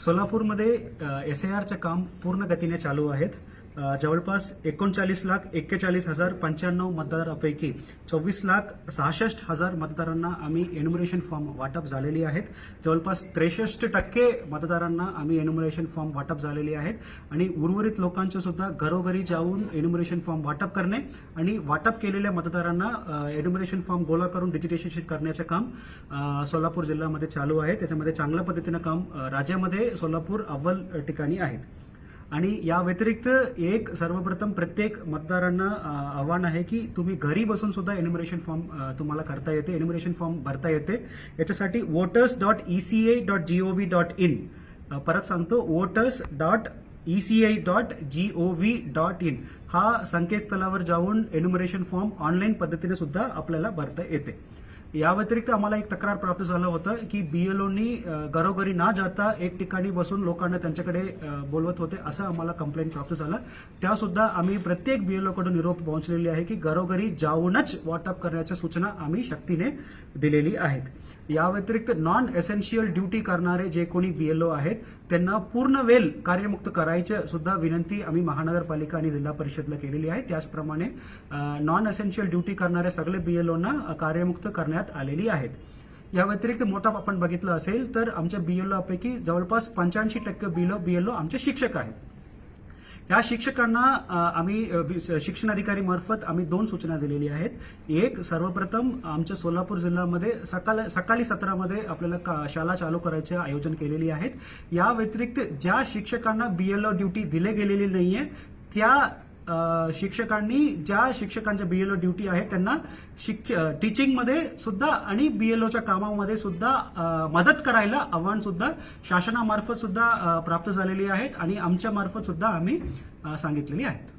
सोलापूरमध्ये SIRचे काम पूर्ण गतीने चालू आहेत. जवळपास 39,41,95 मतदारांपैकी 24,66,000 मतदारांना आम्ही एन्युमरेशन फॉर्म वाटप झालेली आहेत. जवळपास 63% मतदारांना आम्ही एन्युमरेशन फॉर्म वाटप झालेली आहेत आणि उर्वरित लोकांचे सुद्धा घरोघरी जाऊन एन्युमरेशन फॉर्म वाटप करणे आणि वाटप केलेल्या मतदारांना एन्युमरेशन फॉर्म गोळा करून डिजिटायझेशन करण्याचे काम सोलापूर जिल्ह्यामध्ये चालू आहे. त्याच्यामध्ये चांगल्या पद्धतीनं काम राज्यामध्ये सोलापूर अव्वल ठिकाणी आहेत. आणि या व्यतिरिक्त एक सर्वप्रथम प्रत्येक मतदारांना आव्हान आहे की तुम्ही घरी बसून सुद्धा एन्युमरेशन फॉर्म तुम्हाला करता येते, एन्युमरेशन फॉर्म भरता येते. याच्यासाठी voters.eca.gov.in परत सांगतो voters.eca.gov.in हा संकेतस्थळावर जाऊन एन्युमरेशन फॉर्म ऑनलाईन पद्धतीने सुद्धा आपल्याला भरता येते. या व्यतिरिक्त आम्हाला एक तक्रार प्राप्त झालं होतं की BLOनी घरोघरी न जाता एक ठिकाणी बसून लोकांना त्यांच्याकडे बोलवत होते, असं आम्हाला कंप्लेंट प्राप्त झालं. त्यासुद्धा आम्ही प्रत्येक BLO कडून निरोप पोहोचलेली आहे की घरोघरी जाऊनच वाटप करण्याच्या सूचना आम्ही सक्तीने दिलेली आहेत. या व्यतिरिक्त नॉन एसेन्शियल ड्युटी करणारे जे कोणी BLO आहेत त्यांना पूर्ण वेळ कार्यमुक्त करायची सुद्धा विनंती आम्ही महानगरपालिका आणि जिल्हा परिषदला केलेली आहे. त्याचप्रमाणे नॉन एसेन्शियल ड्युटी करणारे सगळे BLOना कार्यमुक्त करण्यात आलेली आहेत. या व्यतिरिक्त मोठा आपण बघितलं असेल तर आमच्या BLO पैकी जवळपास 85% BLO आमचे शिक्षक आहेत. या शिक्षकांना आम्ही शिक्षण अधिकारी मार्फत आम्ही 2 सूचना दिलेली आहेत. एक, सर्वप्रथम आमच्या सोलापूर जिल्ह्यामध्ये सकाळी सत्रामध्ये आपल्याला शाळा चालू करायचे आयोजन केलेली आहेत. या व्यतिरिक्त ज्या शिक्षकांना BLO ड्युटी दिले गेलेली नाहीये त्या शिक्षकांनी ज्या शिक्षकांच्या BLO ड्युटी आहे त्यांना टीचिंगमध्ये सुद्धा आणि BLOच्या कामामध्ये सुद्धा मदत करायला आव्हान सुद्धा शासनामार्फत सुद्धा प्राप्त झालेली आहेत आणि आमच्या मार्फत सुद्धा आम्ही सांगितलेली आहेत.